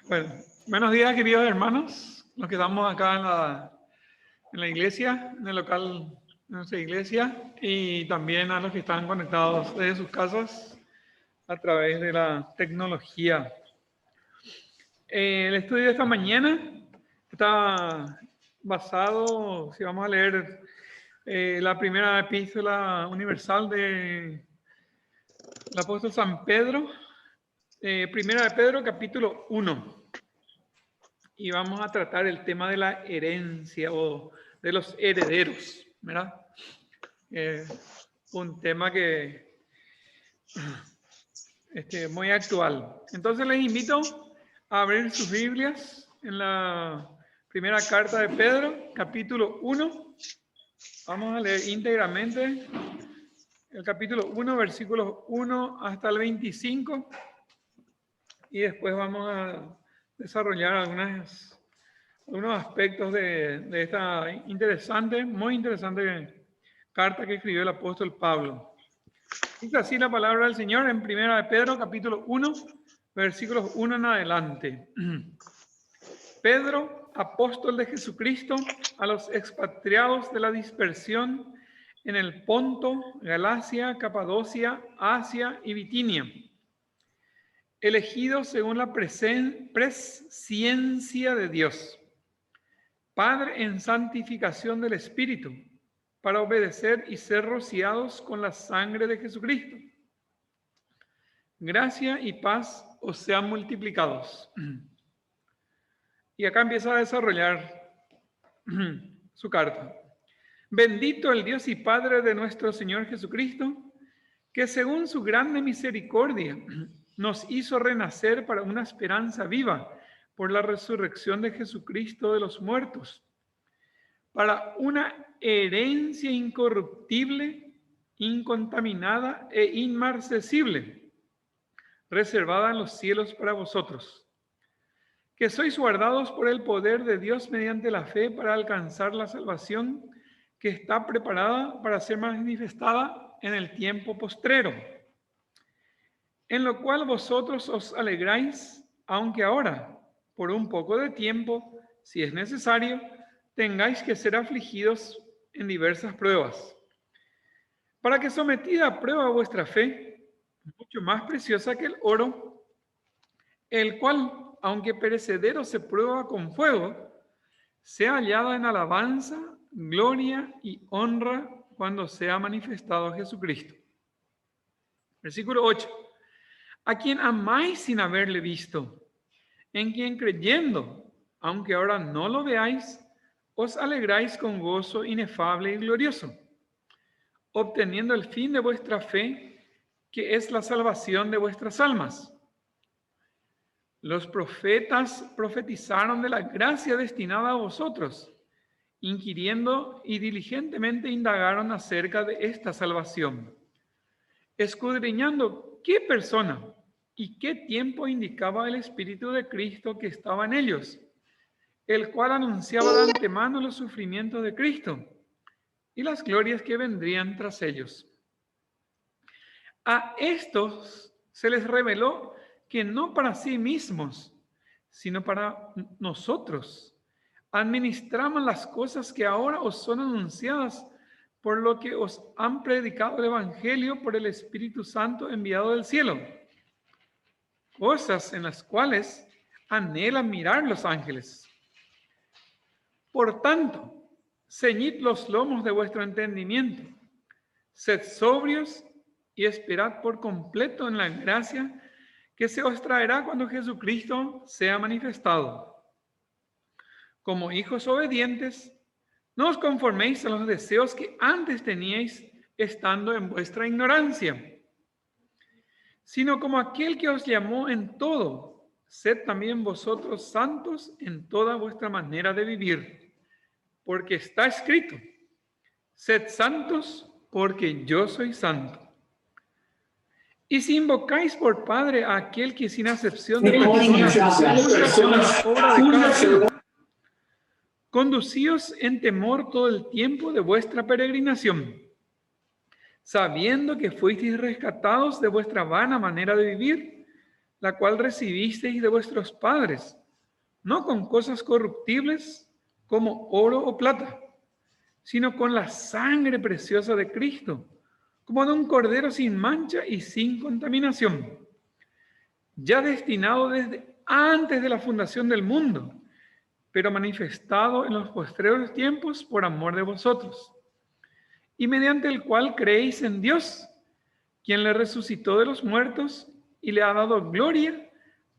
Bueno, buenos días, queridos hermanos, los que estamos acá en la iglesia, en el local de nuestra iglesia, y también a los que están conectados desde sus casas a través de la tecnología. El estudio de esta mañana está basado, si vamos a leer la primera epístola universal del apóstol San Pedro, primera de Pedro, capítulo 1. Y vamos a tratar el tema de la herencia o de los herederos, ¿verdad? Un tema que muy actual. Entonces les invito a abrir sus Biblias en la primera carta de Pedro, capítulo 1. Vamos a leer íntegramente el capítulo 1, versículos 1 hasta el 25. Y después vamos a desarrollar algunos aspectos de esta muy interesante carta que escribió el apóstol Pablo. Dice así la palabra del Señor en 1 de Pedro, capítulo 1, versículos 1 en adelante. Pedro, apóstol de Jesucristo, a los expatriados de la dispersión en el Ponto, Galacia, Capadocia, Asia y Bitinia, elegidos según la presciencia de Dios, Padre en santificación del Espíritu, para obedecer y ser rociados con la sangre de Jesucristo. Gracia y paz os sean multiplicados. Y acá empieza a desarrollar su carta. Bendito el Dios y Padre de nuestro Señor Jesucristo, que según su grande misericordia nos hizo renacer para una esperanza viva por la resurrección de Jesucristo de los muertos, para una herencia incorruptible, incontaminada e inmarcesible, reservada en los cielos para vosotros, que sois guardados por el poder de Dios mediante la fe para alcanzar la salvación que está preparada para ser manifestada en el tiempo postrero, en lo cual vosotros os alegráis, aunque ahora, por un poco de tiempo, si es necesario, tengáis que ser afligidos en diversas pruebas, para que sometida a prueba vuestra fe, mucho más preciosa que el oro, el cual, aunque perecedero se prueba con fuego, sea hallada en alabanza, gloria y honra cuando sea manifestado Jesucristo. Versículo 8. A quien amáis sin haberle visto, en quien creyendo, aunque ahora no lo veáis, os alegráis con gozo inefable y glorioso, obteniendo el fin de vuestra fe, que es la salvación de vuestras almas. Los profetas profetizaron de la gracia destinada a vosotros, inquiriendo y diligentemente indagaron acerca de esta salvación, escudriñando qué persona y qué tiempo indicaba el Espíritu de Cristo que estaba en ellos, el cual anunciaba de antemano los sufrimientos de Cristo y las glorias que vendrían tras ellos. A estos se les reveló que no para sí mismos, sino para nosotros, administraban las cosas que ahora os son anunciadas por lo que os han predicado el Evangelio por el Espíritu Santo enviado del cielo, cosas en las cuales anhelan mirar los ángeles. Por tanto, ceñid los lomos de vuestro entendimiento, sed sobrios y esperad por completo en la gracia que se os traerá cuando Jesucristo sea manifestado. Como hijos obedientes, no os conforméis a los deseos que antes teníais estando en vuestra ignorancia, sino como aquel que os llamó en todo, sed también vosotros santos en toda vuestra manera de vivir, porque está escrito, sed santos porque yo soy santo. Y si invocáis por Padre a aquel que sin acepción de personas obra de cada uno, conducíos en temor todo el tiempo de vuestra peregrinación, sabiendo que fuisteis rescatados de vuestra vana manera de vivir, la cual recibisteis de vuestros padres, no con cosas corruptibles como oro o plata, sino con la sangre preciosa de Cristo, como de un cordero sin mancha y sin contaminación, ya destinado desde antes de la fundación del mundo, pero manifestado en los postreros tiempos por amor de vosotros, y mediante el cual creéis en Dios, quien le resucitó de los muertos y le ha dado gloria,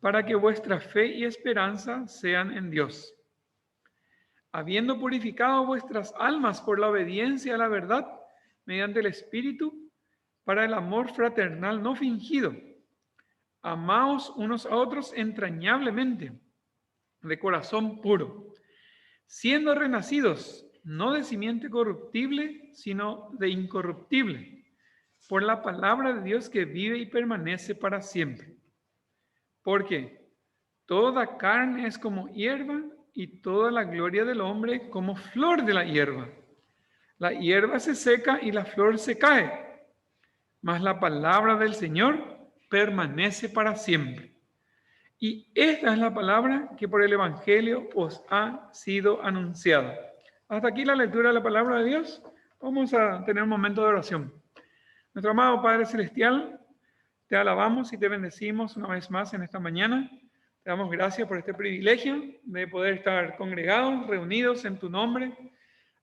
para que vuestra fe y esperanza sean en Dios. Habiendo purificado vuestras almas por la obediencia a la verdad, mediante el Espíritu, para el amor fraternal no fingido. Amaos unos a otros entrañablemente, de corazón puro, siendo renacidos, no de simiente corruptible, sino de incorruptible, por la palabra de Dios que vive y permanece para siempre. Porque toda carne es como hierba, y toda la gloria del hombre como flor de la hierba. La hierba se seca y la flor se cae, mas la palabra del Señor permanece para siempre. Y esta es la palabra que por el Evangelio os ha sido anunciada. Hasta aquí la lectura de la palabra de Dios. Vamos a tener un momento de oración. Nuestro amado Padre Celestial, te alabamos y te bendecimos una vez más en esta mañana. Te damos gracias por este privilegio de poder estar congregados, reunidos en tu nombre,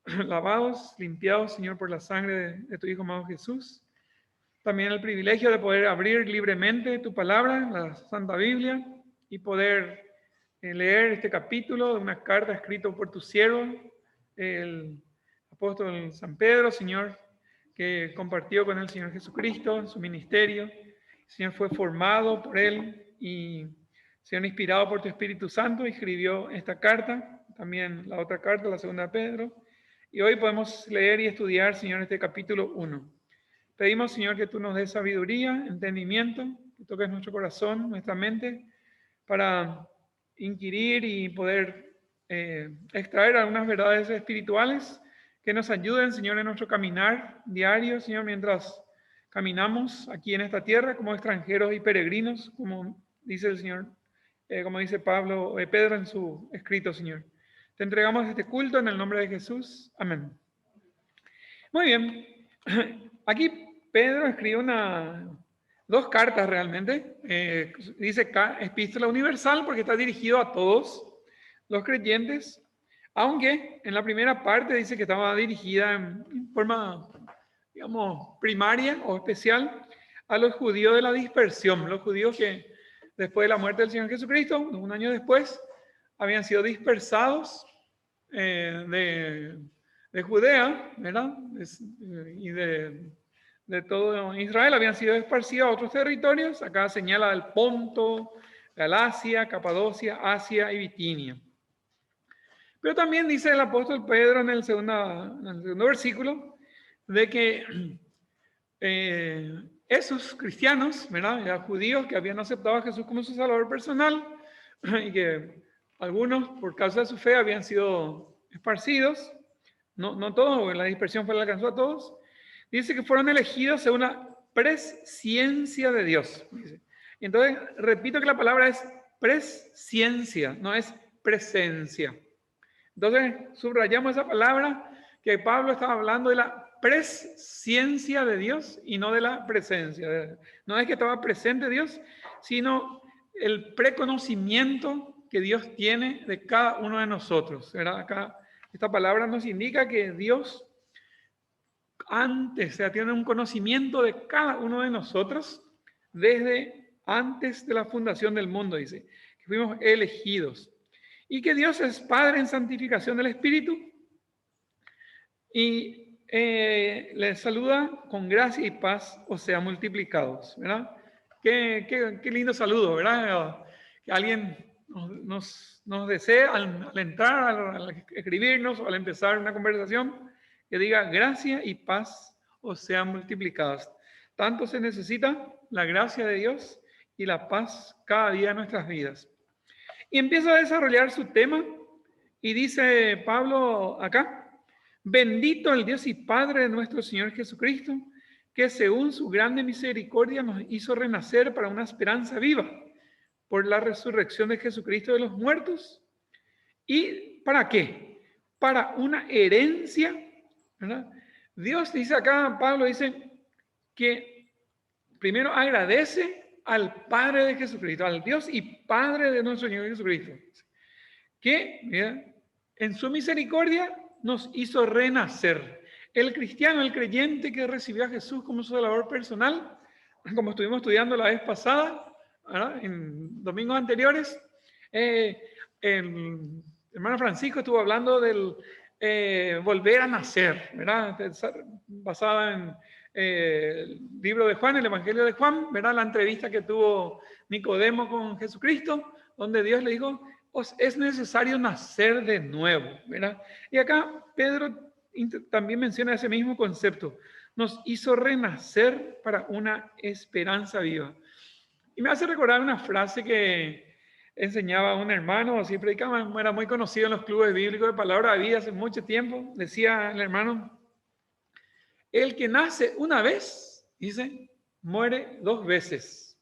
lavados, limpiados, Señor, por la sangre de tu Hijo amado Jesús. También el privilegio de poder abrir libremente tu palabra, la Santa Biblia, y poder leer este capítulo de una carta escrita por tu siervo, el apóstol San Pedro, Señor, que compartió con el Señor Jesucristo en su ministerio. El Señor fue formado por él y Señor, inspirado por tu Espíritu Santo, escribió esta carta, también la otra carta, la segunda de Pedro, y hoy podemos leer y estudiar, Señor, este capítulo 1. Pedimos, Señor, que tú nos des sabiduría, entendimiento, que toques nuestro corazón, nuestra mente, para inquirir y poder extraer algunas verdades espirituales que nos ayuden, Señor, en nuestro caminar diario, Señor, mientras caminamos aquí en esta tierra como extranjeros y peregrinos, como dice el Señor, como dice Pedro en su escrito, Señor. Te entregamos este culto en el nombre de Jesús. Amén. Muy bien. Aquí Pedro escribe dos cartas realmente. Dice epístola universal porque está dirigido a todos los creyentes, aunque en la primera parte dice que estaba dirigida en forma, digamos, primaria o especial a los judíos de la dispersión, los judíos que después de la muerte del Señor Jesucristo, un año después, habían sido dispersados de Judea, ¿verdad? Y de todo Israel, habían sido esparcidos a otros territorios. Acá señala el Ponto, Galacia, Capadocia, Asia y Bitinia. Pero también dice el apóstol Pedro en el segundo versículo de que esos cristianos, ¿verdad? Judíos que habían aceptado a Jesús como su salvador personal y que algunos por causa de su fe habían sido esparcidos, no todos, la dispersión fue la que alcanzó a todos. Dice que fueron elegidos según la presciencia de Dios. Dice. Entonces, repito que la palabra es presciencia, no es presencia. Entonces, subrayamos esa palabra que Pablo estaba hablando de la presciencia de Dios y no de la presencia. No es que estaba presente Dios, sino el preconocimiento que Dios tiene de cada uno de nosotros. ¿Verdad? Acá esta palabra nos indica que Dios antes, o sea, tiene un conocimiento de cada uno de nosotros desde antes de la fundación del mundo, dice, que fuimos elegidos. Y que Dios es Padre en santificación del Espíritu y les saluda con gracia y paz, o sea, multiplicados, ¿verdad? Qué lindo saludo, ¿verdad? Que alguien nos desee al entrar, al escribirnos o al empezar una conversación, que diga gracia y paz, o sean multiplicadas. Tanto se necesita la gracia de Dios y la paz cada día de nuestras vidas. Y empieza a desarrollar su tema y dice Pablo acá, bendito el Dios y Padre de nuestro Señor Jesucristo, que según su grande misericordia nos hizo renacer para una esperanza viva por la resurrección de Jesucristo de los muertos, ¿Y para qué? Para una herencia, ¿verdad? Dios dice acá, Pablo dice que primero agradece al Padre de Jesucristo, al Dios y Padre de nuestro Señor Jesucristo, que mira, en su misericordia nos hizo renacer. El cristiano, el creyente que recibió a Jesús como su Salvador personal, como estuvimos estudiando la vez pasada, ¿verdad? En domingos anteriores, el hermano Francisco estuvo hablando del volver a nacer, ¿verdad? Basada en el libro de Juan, el Evangelio de Juan, ¿verdad? La entrevista que tuvo Nicodemo con Jesucristo, donde Dios le dijo, es necesario nacer de nuevo, ¿verdad? Y acá Pedro también menciona ese mismo concepto. Nos hizo renacer para una esperanza viva. Y me hace recordar una frase que enseñaba un hermano, así predicaba, era muy conocido en los clubes bíblicos de Palabra de Vida hace mucho tiempo. Decía el hermano, el que nace una vez, dice, muere 2 veces.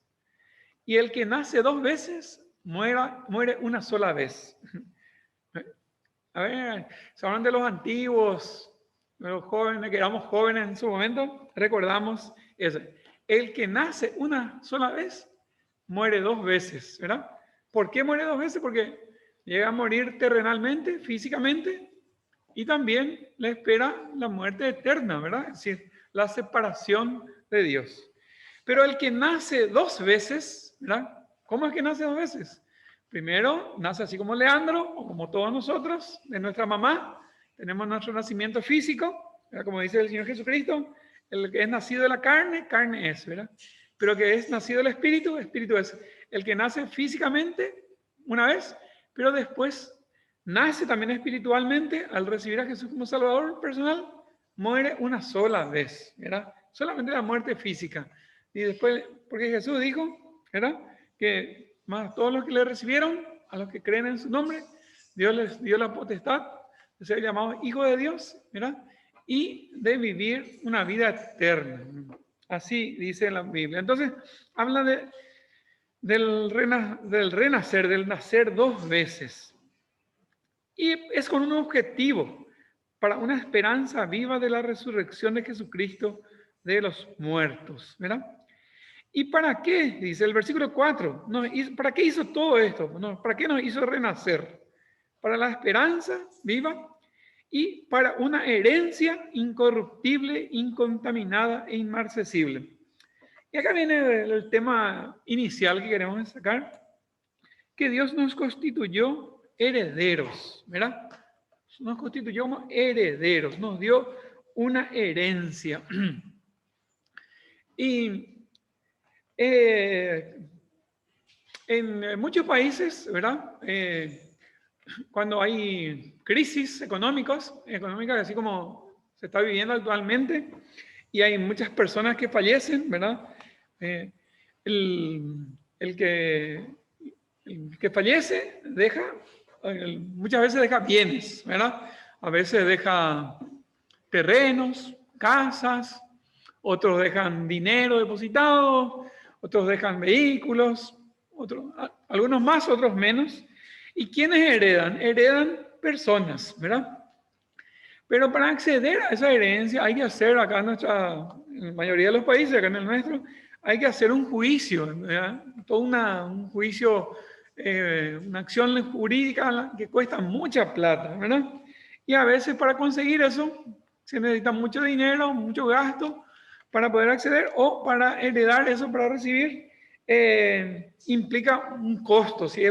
Y el que nace 2 veces, muere una sola vez. A ver, se hablan de los antiguos, de los jóvenes, que éramos jóvenes en su momento, recordamos eso. El que nace una sola vez, muere 2 veces, ¿verdad? ¿Por qué muere 2 veces? Porque llega a morir terrenalmente, físicamente, y también le espera la muerte eterna, ¿verdad? Es decir, la separación de Dios. Pero el que nace 2 veces, ¿verdad? ¿Cómo es que nace 2 veces? Primero, nace así como Leandro, o como todos nosotros, de nuestra mamá. Tenemos nuestro nacimiento físico, ¿verdad? Como dice el Señor Jesucristo, el que es nacido de la carne, carne es, ¿verdad? Pero que es nacido del Espíritu, Espíritu es. El que nace físicamente una vez, pero después nace también espiritualmente al recibir a Jesús como Salvador personal, muere una sola vez, ¿verdad? Solamente la muerte física. Y después, porque Jesús dijo, ¿verdad? Que más todos los que le recibieron, a los que creen en su nombre, Dios les dio la potestad de ser llamados hijos de Dios, ¿verdad? Y de vivir una vida eterna. Así dice la Biblia. Entonces, habla del renacer, del nacer 2 veces. Y es con un objetivo, para una esperanza viva de la resurrección de Jesucristo de los muertos, ¿verdad? ¿Y para qué? Dice el versículo 4. ¿Para qué hizo todo esto? ¿Para qué nos hizo renacer? Para la esperanza viva y para una herencia incorruptible, incontaminada e inmarcesible. Y acá viene el tema inicial que queremos sacar, que Dios nos constituyó herederos, ¿verdad? Nos constituyó como herederos, nos dio una herencia. Y en muchos países, ¿verdad? Cuando hay crisis económicas, así como se está viviendo actualmente, y hay muchas personas que fallecen, ¿verdad? El que fallece muchas veces deja bienes, ¿verdad? A veces deja terrenos, casas, otros dejan dinero depositado, otros dejan vehículos, algunos más, otros menos. ¿Y quiénes heredan? Heredan personas, ¿verdad? Pero para acceder a esa herencia hay que hacer, acá en la mayoría de los países, acá en el nuestro, hay que hacer un juicio, ¿verdad? Todo un juicio, una acción jurídica que cuesta mucha plata, ¿verdad? Y a veces para conseguir eso se necesita mucho dinero, mucho gasto para poder acceder, o para heredar eso, para recibir, implica un costo. Si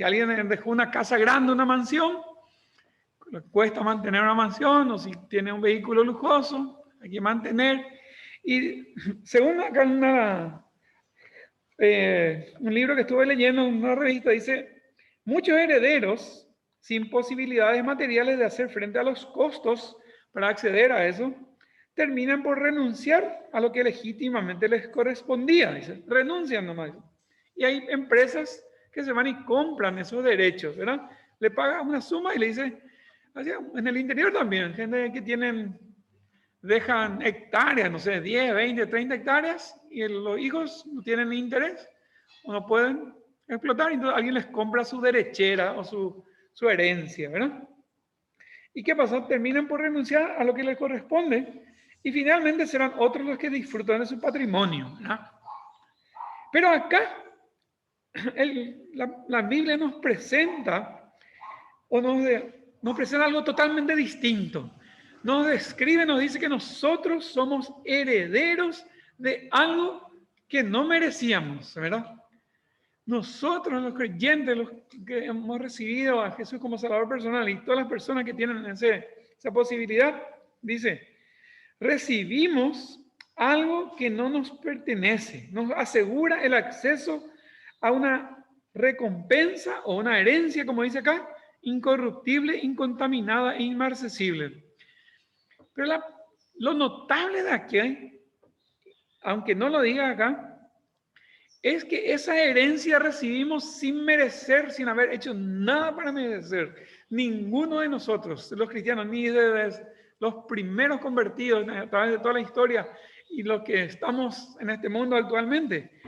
alguien dejó una casa grande, una mansión, cuesta mantener una mansión, o si tiene un vehículo lujoso, hay que mantener. Y según acá un libro que estuve leyendo en una revista, dice, muchos herederos sin posibilidades materiales de hacer frente a los costos para acceder a eso, terminan por renunciar a lo que legítimamente les correspondía, dice, renuncian nomás. Y hay empresas que se van y compran esos derechos, ¿verdad? Le pagan una suma y le dice, en el interior también, gente que dejan hectáreas, no sé, 10, 20, 30 hectáreas, y los hijos no tienen interés o no pueden explotar, entonces alguien les compra su derechera o su su herencia, ¿verdad? ¿Y qué pasa? Terminan por renunciar a lo que les corresponde y finalmente serán otros los que disfrutan de su patrimonio, ¿verdad? Pero acá la Biblia nos presenta o nos presenta algo totalmente distinto. Nos describe, nos dice que nosotros somos herederos de algo que no merecíamos, ¿verdad? Nosotros, los creyentes, los que hemos recibido a Jesús como Salvador personal y todas las personas que tienen esa posibilidad, dice, recibimos algo que no nos pertenece, nos asegura el acceso a una recompensa o una herencia, como dice acá, incorruptible, incontaminada e inmarcesible. Pero lo notable de aquí, aunque no lo diga acá, es que esa herencia recibimos sin merecer, sin haber hecho nada para merecer. Ninguno de nosotros, los cristianos, ni de los primeros convertidos a través de toda la historia y los que estamos en este mundo actualmente,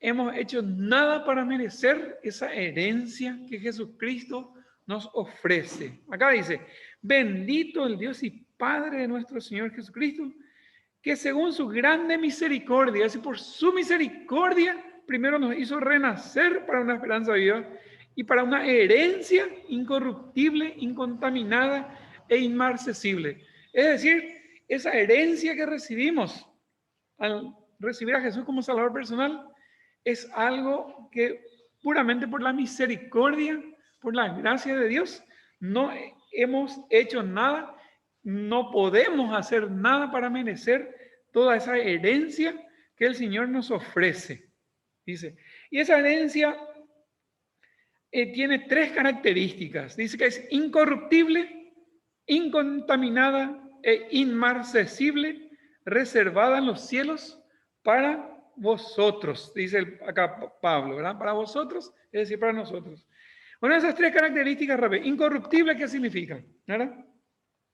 hemos hecho nada para merecer esa herencia que Jesucristo nos ofrece. Acá dice, bendito el Dios y Padre de nuestro Señor Jesucristo, que según su grande misericordia, así por su misericordia, primero nos hizo renacer para una esperanza viva y para una herencia incorruptible, incontaminada e inmarcesible. Es decir, esa herencia que recibimos al recibir a Jesús como Salvador personal es algo que puramente por la misericordia, por la gracia de Dios, no hemos hecho nada, no podemos hacer nada para merecer toda esa herencia que el Señor nos ofrece. Dice, y esa herencia tiene tres características. Dice que es incorruptible, incontaminada e inmarcesible, reservada en los cielos para vosotros, dice acá Pablo, ¿verdad? Para vosotros, es decir, para nosotros. Bueno, esas tres características, incorruptible, ¿qué significa? ¿Verdad?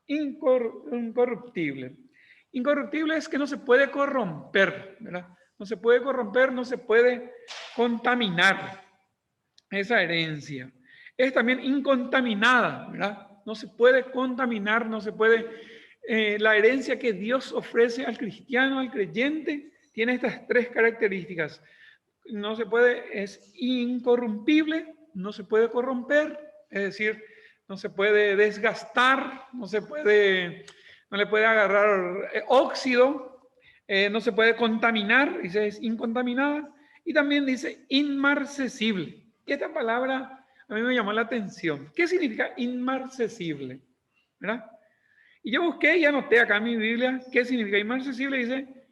Incorruptible. Incorruptible es que no se puede corromper, ¿verdad? No se puede corromper, no se puede contaminar esa herencia. Es también incontaminada, ¿verdad? No se puede contaminar, no se puede... la herencia que Dios ofrece al cristiano, al creyente, tiene estas tres características. No se puede, es incorrumpible, no se puede corromper, es decir, no se puede desgastar, no le puede agarrar óxido, no se puede contaminar, dice es incontaminada, y también dice inmarcesible. Y esta palabra a mí me llamó la atención. ¿Qué significa inmarcesible? ¿Verdad? Y yo busqué y anoté acá en mi Biblia qué significa inmarcesible. Dice,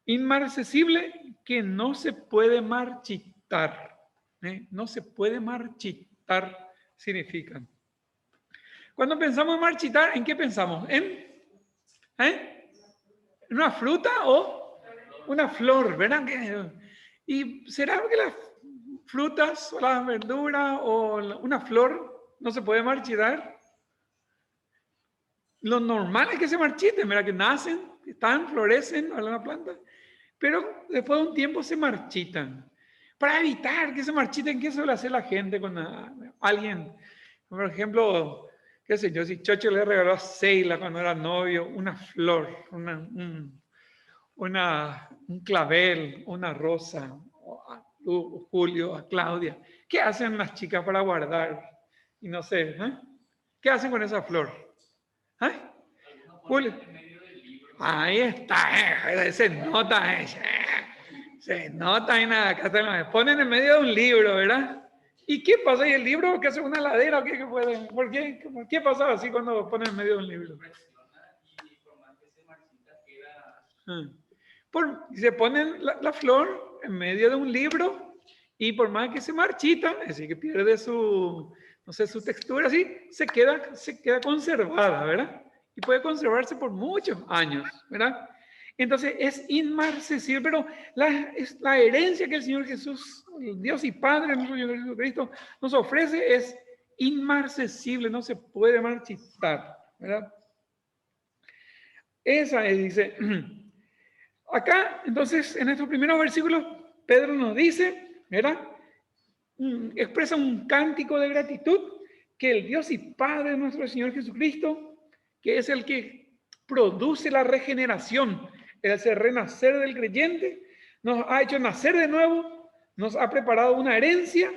inmarcesible que no se puede marchitar. No se puede marchitar significa. Cuando pensamos en marchitar, ¿en qué pensamos? ¿En una fruta o una flor? ¿Verdad? ¿Y será que las frutas o las verduras o una flor no se puede marchitar? Lo normal es que se marchiten, ¿verdad? Que nacen, están, florecen a la planta, pero después de un tiempo se marchitan. Para evitar que se marchiten, ¿qué suele hacer la gente cuando alguien, por ejemplo, qué sé yo, si Chocho le regaló a Seila cuando era novio una flor, un clavel, una rosa, a Julio, a Claudia? ¿Qué hacen las chicas para guardar? Y no sé, ¿qué hacen con esa flor? Julio. Ahí está, se nota, se nota en la casa, ponen en medio de un libro, ¿verdad? ¿Y qué pasa? ¿Y el libro que hace una ladera? ¿Qué puede? ¿Por qué? ¿Qué pasa así cuando ponen en medio de un libro? Se ponen la flor en medio de un libro y por más que se marchita, es decir, que pierde su, no sé, su textura, así, se queda conservada, ¿verdad? Y puede conservarse por muchos años, ¿verdad? Entonces es inmarcesible, pero la herencia que el Señor Jesús, el Dios y Padre, nuestro Señor Jesucristo, nos ofrece es inmarcesible, no se puede marchitar, ¿verdad? Esa es, dice, acá, entonces, en estos primeros versículos, Pedro nos dice, ¿verdad? Expresa un cántico de gratitud que el Dios y Padre de nuestro Señor Jesucristo, que es el que produce la regeneración, el hacer renacer del creyente, nos ha hecho nacer de nuevo, nos ha preparado una herencia,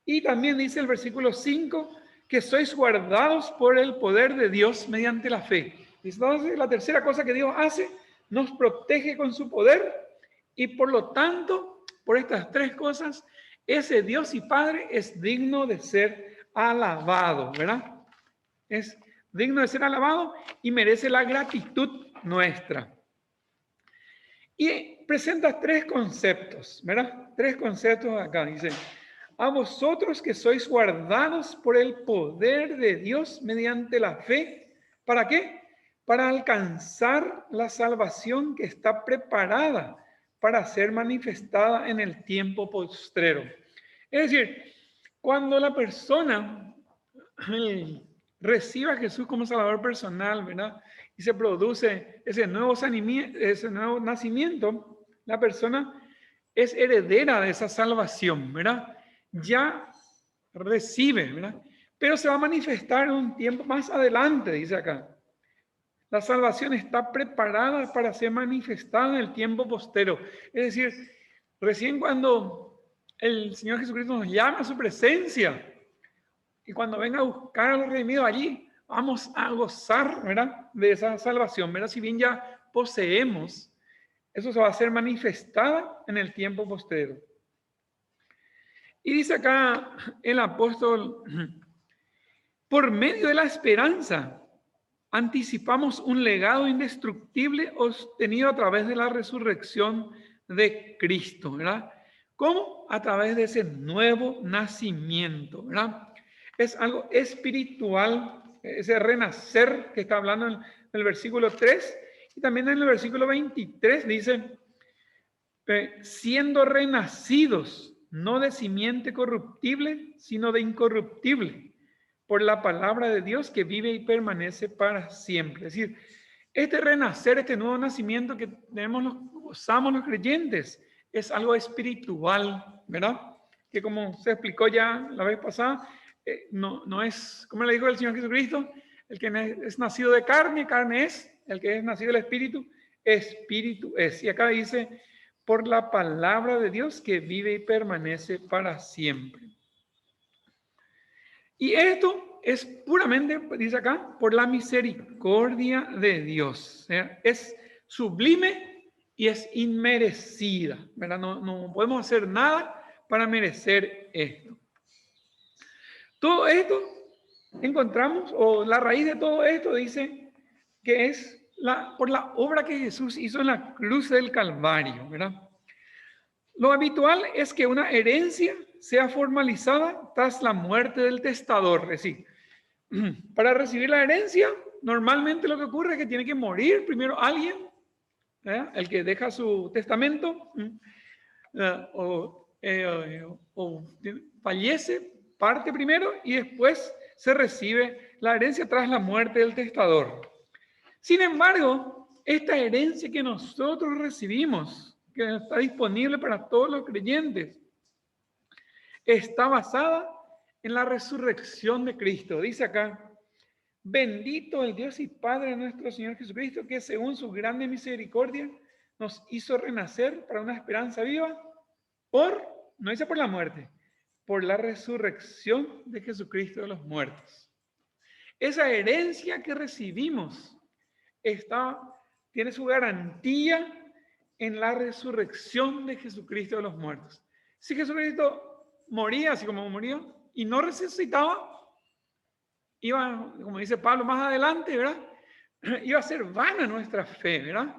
y también dice el versículo 5, que sois guardados por el poder de Dios mediante la fe. Entonces, la tercera cosa que Dios hace, nos protege con su poder, y por lo tanto, por estas tres cosas, ese Dios y Padre es digno de ser alabado, ¿verdad? Es digno de ser alabado y merece la gratitud nuestra. Y presenta tres conceptos, ¿verdad? Tres conceptos acá. Dice, a vosotros que sois guardados por el poder de Dios mediante la fe. ¿Para qué? Para alcanzar la salvación que está preparada para ser manifestada en el tiempo postrero. Es decir, cuando la persona recibe a Jesús como Salvador personal, ¿verdad? Y se produce ese nuevo nacimiento, la persona es heredera de esa salvación, ¿verdad? Ya recibe, ¿verdad? Pero se va a manifestar en un tiempo más adelante, dice acá. La salvación está preparada para ser manifestada en el tiempo postero. Es decir, recién cuando el Señor Jesucristo nos llama a su presencia, y cuando venga a buscar a los redimidos allí, vamos a gozar, ¿verdad?, de esa salvación, ¿verdad? Si bien ya poseemos, eso se va a hacer manifestada en el tiempo postero. Y dice acá el apóstol, por medio de la esperanza, anticipamos un legado indestructible obtenido a través de la resurrección de Cristo, ¿verdad? ¿Cómo? A través de ese nuevo nacimiento, ¿verdad? Es algo espiritual, ese renacer que está hablando en el versículo 3, y también en el versículo 23 dice, siendo renacidos, no de simiente corruptible, sino de incorruptible, por la palabra de Dios que vive y permanece para siempre. Es decir, este renacer, este nuevo nacimiento que gozamos los creyentes, es algo espiritual, ¿verdad? Que como se explicó ya la vez pasada, no es, como le dijo el Señor Jesucristo, el que es nacido de carne, carne es, el que es nacido del espíritu, espíritu es. Y acá dice, por la palabra de Dios que vive y permanece para siempre. Y esto es puramente, dice acá, por la misericordia de Dios. O sea, es sublime y es inmerecida, ¿verdad? No podemos hacer nada para merecer esto. Todo esto encontramos, o la raíz de todo esto dice que es por la obra que Jesús hizo en la cruz del Calvario, ¿verdad? Lo habitual es que una herencia sea formalizada tras la muerte del testador. Es decir, para recibir la herencia, normalmente lo que ocurre es que tiene que morir primero alguien, el que deja su testamento, o fallece, parte primero y después se recibe la herencia tras la muerte del testador. Sin embargo, esta herencia que nosotros recibimos, que está disponible para todos los creyentes, está basada en la resurrección de Cristo. Dice acá, bendito el Dios y Padre de nuestro Señor Jesucristo, que según su grande misericordia nos hizo renacer para una esperanza viva no dice por la muerte, por la resurrección de Jesucristo de los muertos. Esa herencia que recibimos tiene su garantía en la resurrección de Jesucristo de los muertos. Si Jesucristo moría así como murió y no resucitaba, iba, como dice Pablo más adelante, ¿verdad? Iba a ser vana nuestra fe, ¿verdad?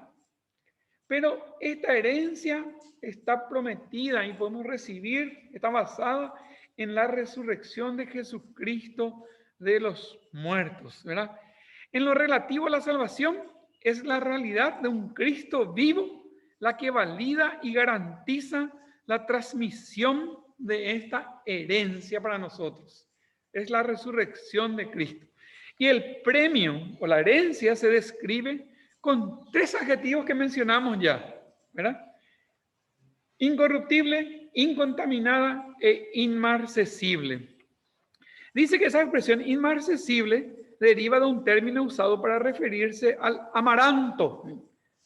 Pero esta herencia está prometida y podemos recibir, está basada en la resurrección de Jesucristo de los muertos, ¿verdad? En lo relativo a la salvación, es la realidad de un Cristo vivo la que valida y garantiza la transmisión de esta herencia para nosotros. Es la resurrección de Cristo. Y el premio o la herencia se describe con tres adjetivos que mencionamos ya, ¿verdad? Incorruptible, incontaminada e inmarcesible. Dice que esa expresión inmarcesible deriva de un término usado para referirse al amaranto.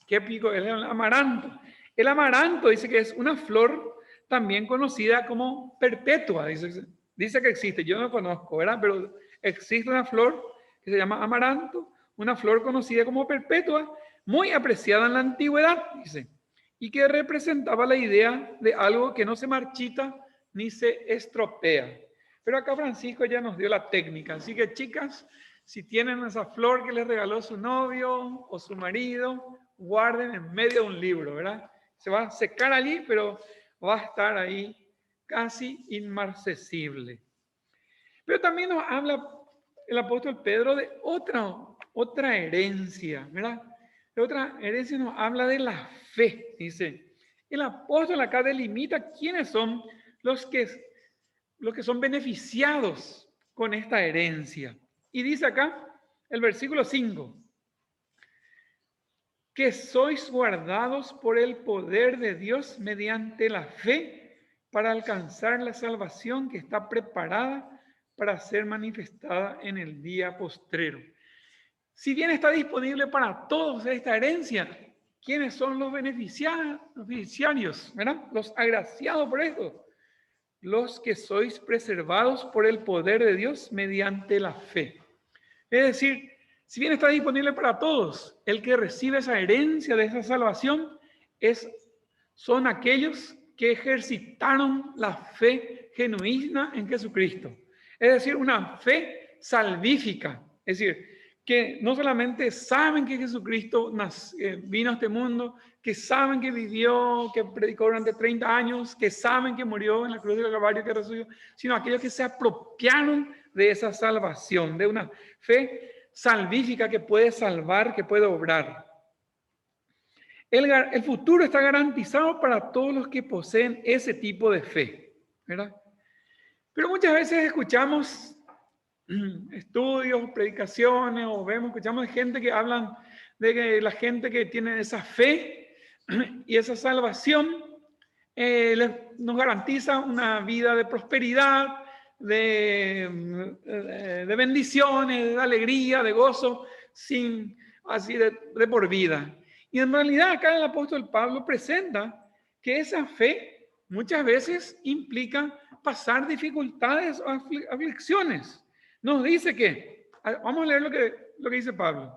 ¿Qué pico es el amaranto? El amaranto dice que es una flor también conocida como perpetua. Dice que existe, yo no conozco, ¿verdad? Pero existe una flor que se llama amaranto, una flor conocida como perpetua, muy apreciada en la antigüedad, dice, y que representaba la idea de algo que no se marchita ni se estropea. Pero acá Francisco ya nos dio la técnica, así que chicas, si tienen esa flor que les regaló su novio o su marido, guarden en medio de un libro, ¿verdad? Se va a secar allí, pero va a estar ahí casi inmarcesible. Pero también nos habla el apóstol Pedro de otra herencia, ¿verdad? De otra herencia nos habla de la fe, dice. El apóstol acá delimita quiénes son los que son beneficiados con esta herencia. Y dice acá el versículo 5, que sois guardados por el poder de Dios mediante la fe para alcanzar la salvación que está preparada para ser manifestada en el día postrero. Si bien está disponible para todos esta herencia, ¿quiénes son los beneficiarios? ¿Verdad? Los agraciados por esto. Los que sois preservados por el poder de Dios mediante la fe. Es decir, si bien está disponible para todos, el que recibe esa herencia de esa salvación son aquellos que ejercitaron la fe genuina en Jesucristo. Es decir, una fe salvífica. Es decir, que no solamente saben que Jesucristo vino a este mundo, que saben que vivió, que predicó durante 30 años, que saben que murió en la cruz del Calvario, que resucitó, sino aquellos que se apropiaron de esa salvación, de una fe salvífica que puede salvar, que puede obrar. El futuro está garantizado para todos los que poseen ese tipo de fe, ¿verdad? Pero muchas veces escuchamos estudios, predicaciones, o escuchamos de gente que hablan de que la gente que tiene esa fe y esa salvación nos garantiza una vida de prosperidad, de bendiciones, de alegría, de gozo, así de por vida. Y en realidad acá el apóstol Pablo presenta que esa fe muchas veces implica pasar dificultades o aflicciones. Nos dice que, vamos a leer lo que dice Pablo,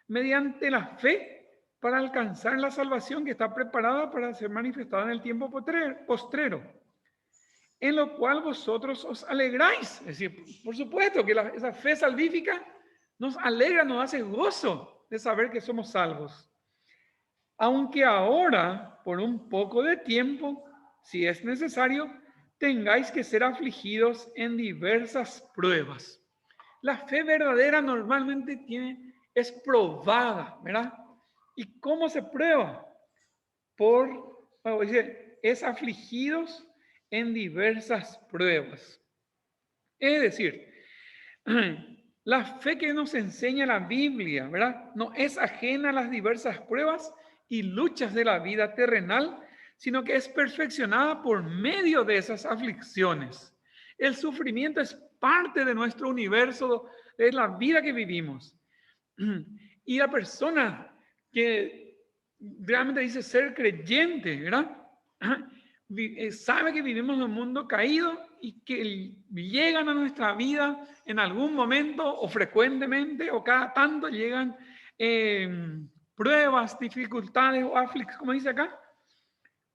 mediante la fe para alcanzar la salvación que está preparada para ser manifestada en el tiempo postrero, en lo cual vosotros os alegráis. Es decir, por supuesto que esa fe salvífica nos alegra, nos hace gozo de saber que somos salvos. Aunque ahora, por un poco de tiempo, si es necesario, tengáis que ser afligidos en diversas pruebas. La fe verdadera normalmente es probada, ¿verdad? ¿Y cómo se prueba? Es afligidos en diversas pruebas. Es decir, la fe que nos enseña la Biblia, ¿verdad? No es ajena a las diversas pruebas y luchas de la vida terrenal, sino que es perfeccionada por medio de esas aflicciones. El sufrimiento es parte de nuestro universo, de la vida que vivimos. Y la persona que realmente dice ser creyente, ¿verdad? Sabe que vivimos en un mundo caído y que llegan a nuestra vida en algún momento o frecuentemente o cada tanto llegan pruebas, dificultades o aflicciones, como dice acá.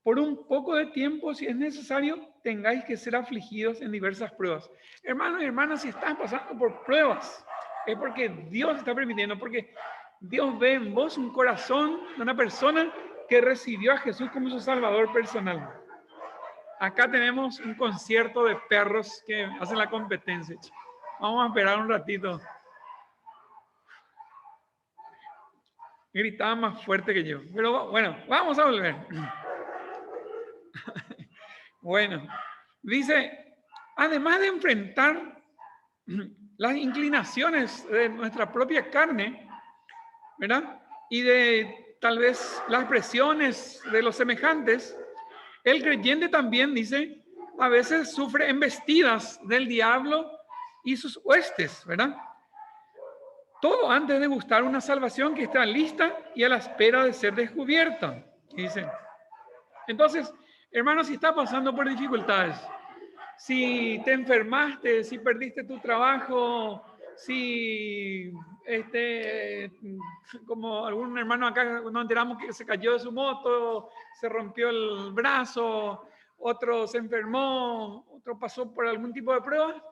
Por un poco de tiempo, si es necesario, tengáis que ser afligidos en diversas pruebas. Hermanos y hermanas, si estás pasando por pruebas, es porque Dios está permitiendo, porque Dios ve en vos un corazón de una persona que recibió a Jesús como su Salvador personal. Acá tenemos un concierto de perros que hacen la competencia. Vamos a esperar un ratito. Gritaba más fuerte que yo. Pero bueno, vamos a volver. Bueno, dice, además de enfrentar las inclinaciones de nuestra propia carne, ¿verdad? Y de tal vez las presiones de los semejantes, el creyente también, dice, a veces sufre embestidas del diablo y sus huestes, ¿verdad? Todo antes de gustar una salvación que está lista y a la espera de ser descubierta. Dicen. Entonces, hermanos, si estás pasando por dificultades, si te enfermaste, si perdiste tu trabajo, si como algún hermano acá nos enteramos que se cayó de su moto, se rompió el brazo, otro se enfermó, otro pasó por algún tipo de prueba,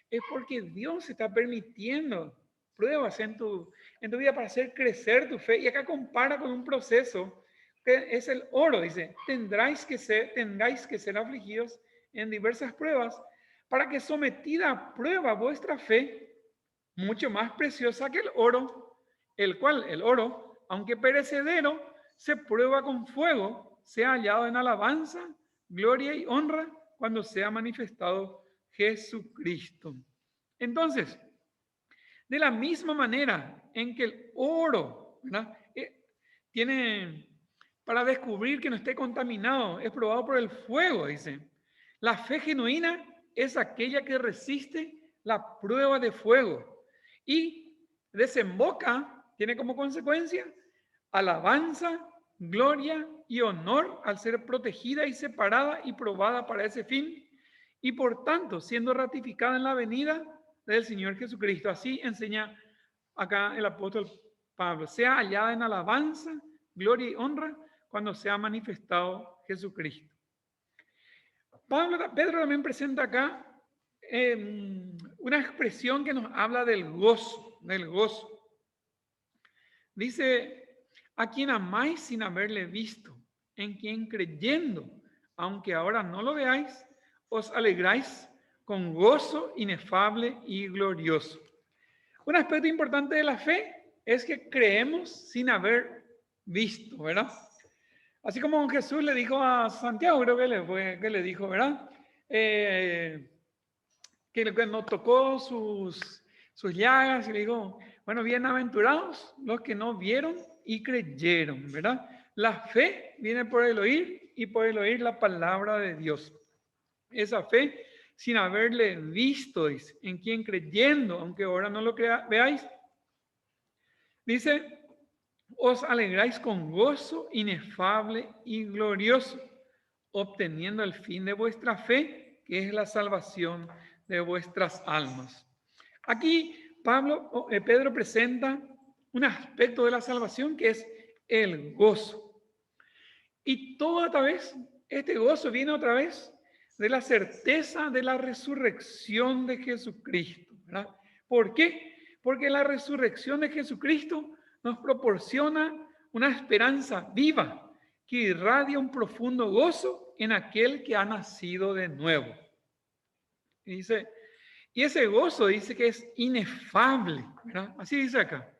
es porque Dios está permitiendo pruebas en tu vida para hacer crecer tu fe. Y acá compara con un proceso que es el oro. Dice, tengáis que ser afligidos en diversas pruebas, para que sometida a prueba vuestra fe, mucho más preciosa que el oro, el cual el oro, aunque perecedero, se prueba con fuego, sea hallado en alabanza, gloria y honra cuando sea manifestado Jesucristo. Entonces, de la misma manera en que el oro, ¿verdad? Tiene, para descubrir que no esté contaminado, es probado por el fuego, dice. La fe genuina es aquella que resiste la prueba de fuego y desemboca, tiene como consecuencia, alabanza, gloria y honor al ser protegida y separada y probada para ese fin, y por tanto siendo ratificada en la venida del Señor Jesucristo. Así enseña acá el apóstol Pablo, sea hallada en alabanza, gloria y honra cuando sea manifestado Jesucristo. Pedro también presenta acá una expresión que nos habla del gozo, Dice, a quien amáis sin haberle visto, en quien creyendo, aunque ahora no lo veáis, os alegráis con gozo inefable y glorioso. Un aspecto importante de la fe es que creemos sin haber visto, ¿verdad? Así como Jesús le dijo a Santiago, creo que le dijo, ¿verdad? Que no tocó sus llagas y le dijo, bueno, bienaventurados los que no vieron y creyeron, ¿verdad? La fe viene por el oír y por el oír la palabra de Dios. Esa fe sin haberle visto, dice, en quien creyendo, aunque ahora no lo veáis, dice, os alegráis con gozo inefable y glorioso, obteniendo el fin de vuestra fe, que es la salvación de vuestras almas. Aquí Pedro presenta un aspecto de la salvación que es el gozo. Y todo otra vez, este gozo viene otra vez de la certeza de la resurrección de Jesucristo, ¿verdad? ¿Por qué? Porque la resurrección de Jesucristo nos proporciona una esperanza viva que irradia un profundo gozo en aquel que ha nacido de nuevo. Y ese gozo dice que es inefable, ¿verdad? Así dice acá.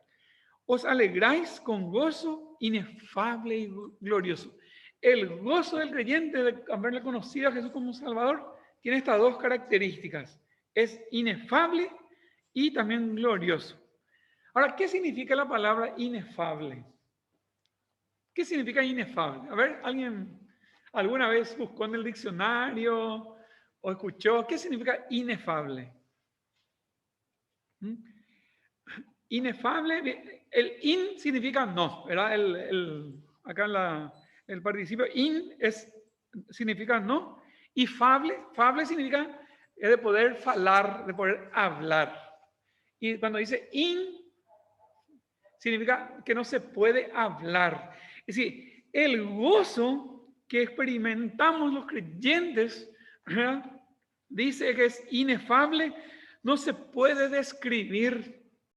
Os alegráis con gozo inefable y glorioso. El gozo del creyente de haberle conocido a Jesús como Salvador tiene estas dos características. Es inefable y también glorioso. Ahora, ¿qué significa la palabra inefable? ¿Qué significa inefable? A ver, ¿alguien alguna vez buscó en el diccionario o escuchó? ¿Qué significa inefable? Inefable, el in significa no, ¿verdad? Acá el participio in significa no, y fable significa de poder falar, de poder hablar. Y cuando dice in, significa que no se puede hablar. Es decir, el gozo que experimentamos los creyentes, ¿verdad? Dice que es inefable, no se puede describir.